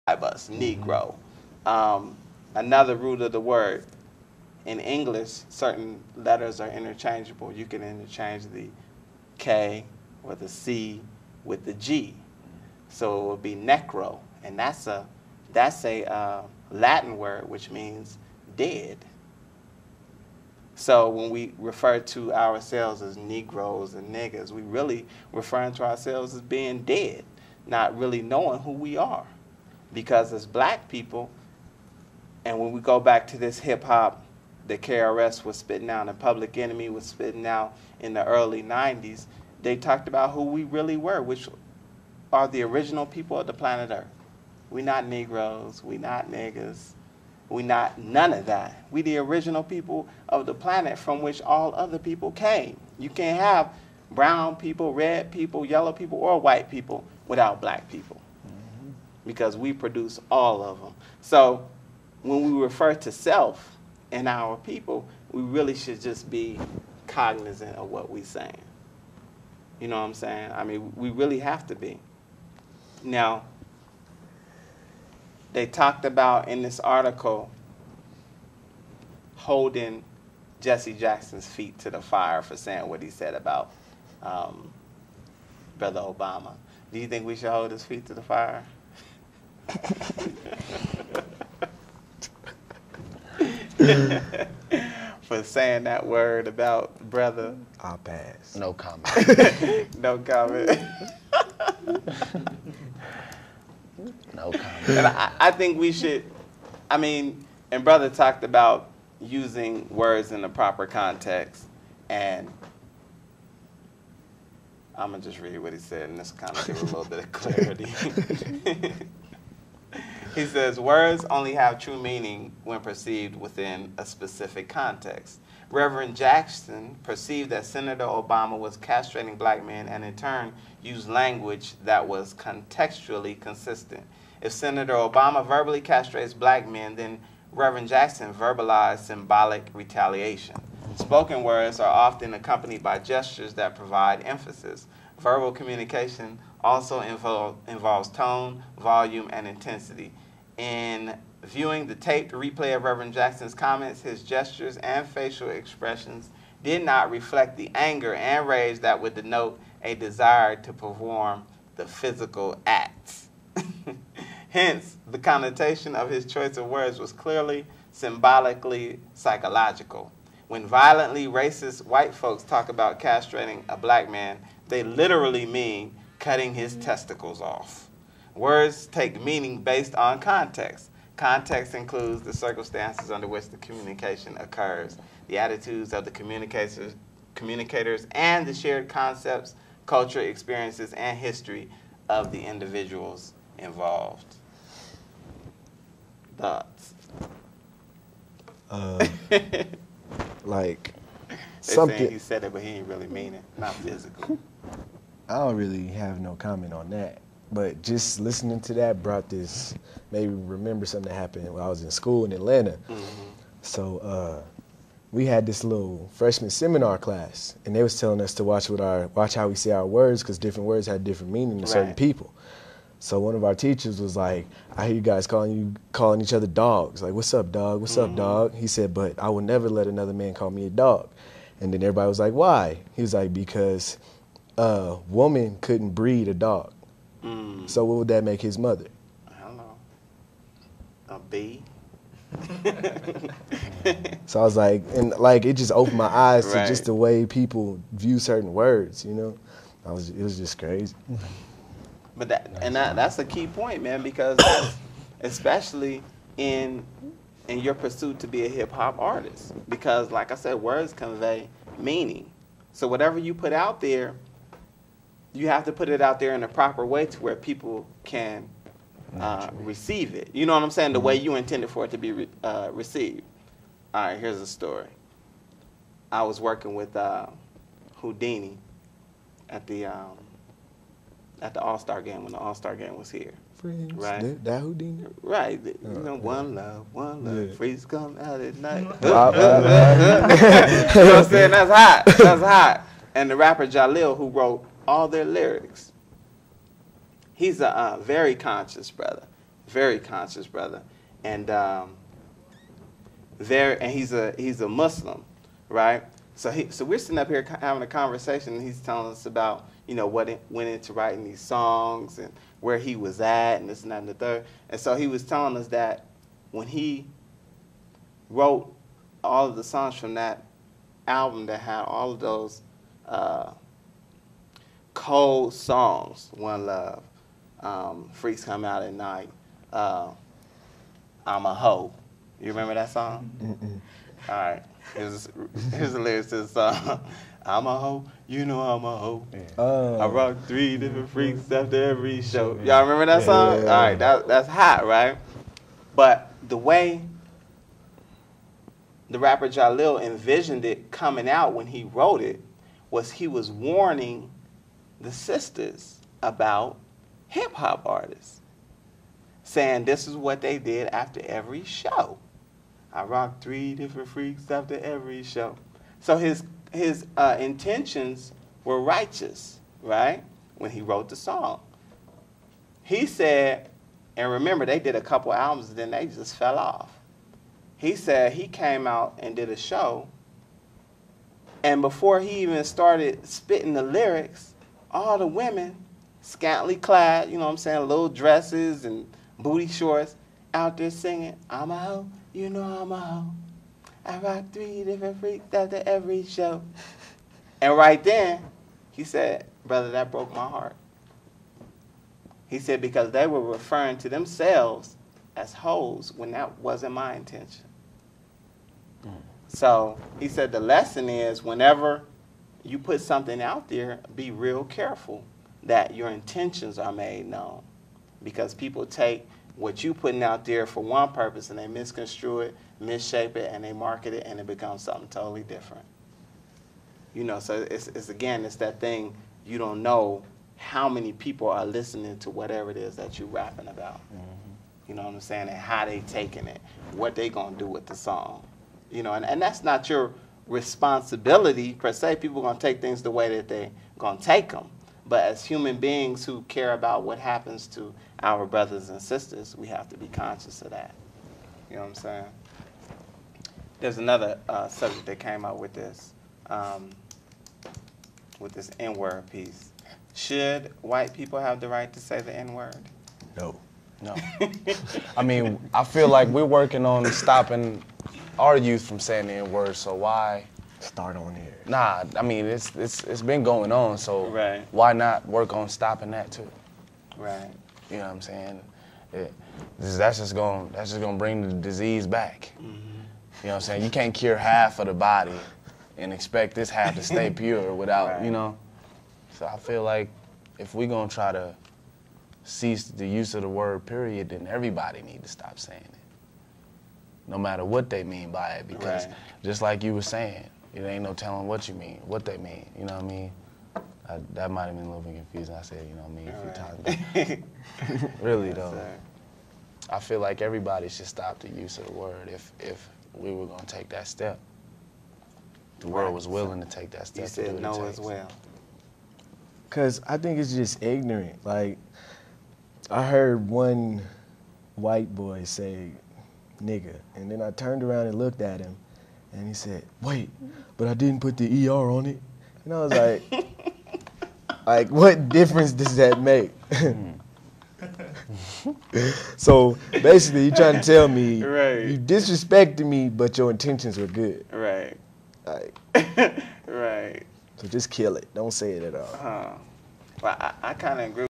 us, Negro. Another root of the word. In English, certain letters are interchangeable. You can interchange the K or the C with the G. So it would be necro, and that's a Latin word which means dead. So when we refer to ourselves as Negroes and niggas, we really referring to ourselves as being dead, not really knowing who we are. Because as black people, and when we go back to this hip hop that KRS was spitting out and Public Enemy was spitting out in the early 90s, they talked about who we really were, which are the original people of the planet Earth. We not Negroes, we not niggas, we not none of that. We the original people of the planet from which all other people came. You can't have brown people, red people, yellow people, or white people without black people. Because we produce all of them. So when we refer to self and our people, we really should just be cognizant of what we're saying. You know what I'm saying? I mean, we really have to be. Now, they talked about in this article holding Jesse Jackson's feet to the fire for saying what he said about Brother Obama. Do you think we should hold his feet to the fire? For saying that word about brother? I'll pass. No comment. No comment. No comment. And I think we should, I mean, and brother talked about using words in the proper context, and I'm going to just read what he said, and this kind of give a little bit of clarity. He says, words only have true meaning when perceived within a specific context. Reverend Jackson perceived that Senator Obama was castrating black men and in turn used language that was contextually consistent. If Senator Obama verbally castrates black men, then Reverend Jackson verbalized symbolic retaliation. Spoken words are often accompanied by gestures that provide emphasis. Verbal communication also involves tone, volume, and intensity. In viewing the taped replay of Reverend Jackson's comments, his gestures and facial expressions did not reflect the anger and rage that would denote a desire to perform the physical acts. Hence, the connotation of his choice of words was clearly symbolically psychological. When violently racist white folks talk about castrating a black man, they literally mean cutting his testicles off. Words take meaning based on context. Context includes the circumstances under which the communication occurs, the attitudes of the communicators, and the shared concepts, culture, experiences, and history of the individuals involved. Thoughts? Like They something. saying he said it, but he ain't really mean it. Not physical. I don't really have no comment on that. But just listening to that brought this, maybe remember something that happened when I was in school in Atlanta. Mm-hmm. So we had this little freshman seminar class, and they was telling us to watch how we say our words, because different words had different meaning to certain people. So one of our teachers was like, I hear you guys calling each other dogs. Like, what's up, dog? What's up, dog? He said, but I will never let another man call me a dog. And then everybody was like, why? He was like, because a woman couldn't breed a dog. So what would that make his mother? I don't know. A bee? So I was like, and like it just opened my eyes to Right. just the way people view certain words, you know? It was just crazy. But that's a key point, man, because that's, especially in your pursuit to be a hip hop artist, because like I said, words convey meaning. So whatever you put out there, you have to put it out there in a proper way to where people can receive it. You know what I'm saying? The way you intended for it to be received. All right, here's a story. I was working with Houdini at the All-Star game when the All-Star game was here. Friends, Right. that Houdini? Right. You know, one love. Yeah. Freeze come out at night. You Wow. know what I'm saying? That's hot. That's hot. And the rapper Jalil, who wrote all their lyrics, he's a very conscious brother. very conscious brother, and he's a Muslim, right? So we're sitting up here having a conversation, and he's telling us about, you know, what went into writing these songs and where he was at and this and that and the third. And so he was telling us that when he wrote all of the songs from that album that had all of those cold songs, One Love, Freaks Come Out at Night, I'm a Hoe. You remember that song? Mm-mm. All right. Here's the lyrics to the song. I'm a hoe, you know I'm a hoe. Yeah. I rock 3 different freaks after every show. Y'all remember that song? Yeah. All right, that's hot, right? But the way the rapper Jalil envisioned it coming out when he wrote it was he was warning the sisters about hip-hop artists, saying this is what they did after every show. I rock 3 different freaks after every show. So his intentions were righteous, right? When he wrote the song. He said, and remember they did a couple albums and then they just fell off. He said he came out and did a show, and before he even started spitting the lyrics, all the women, scantily clad, you know what I'm saying, little dresses and booty shorts, out there singing, I'm a hoe, you know I'm a hoe. I rock 3 different freaks after every show. And right then, he said, brother, that broke my heart. He said, because they were referring to themselves as hoes when that wasn't my intention. So he said the lesson is whenever you put something out there, be real careful that your intentions are made known. Because people take what you putting out there for one purpose and they misconstrue it, misshape it, and they market it, and it becomes something totally different. You know, so it's that thing, you don't know how many people are listening to whatever it is that you're rapping about. Mm-hmm. You know what I'm saying? And how they taking it, what they gonna do with the song. You know, and that's not your responsibility per se. People are gonna take things the way that they're gonna take them. But as human beings who care about what happens to our brothers and sisters, we have to be conscious of that. You know what I'm saying? There's another subject that came out with this N-word piece. Should white people have the right to say the N-word? No. No. I mean, I feel like we're working on stopping our youth from saying the N-word, so why? Start on there. Nah, I mean, it's been going on, so right. Why not work on stopping that too? Right. You know what I'm saying? That's just gonna bring the disease back. Mm-hmm. You know what I'm saying? You can't cure half of the body and expect this half to stay pure without, right. You know? So I feel like if we're gonna try to cease the use of the word period, then everybody need to stop saying it. No matter what they mean by it, because right. Just like you were saying, it ain't no telling what you mean, what they mean, you know what I mean? That might have been a little bit confusing. I said, you know what I mean, a few times. Really, though, I feel like everybody should stop the use of the word if we were going to take that step. The world was willing to take that step. You said no as well. Because I think it's just ignorant. Like, I heard one white boy say nigga, and then I turned around and looked at him, and he said, wait, but I didn't put the ER on it. And I was like, what difference does that make? So basically, you're trying to tell me right. You disrespected me, but your intentions were good. Right. Like, right. So just kill it. Don't say it at all. Well, I kind of agree.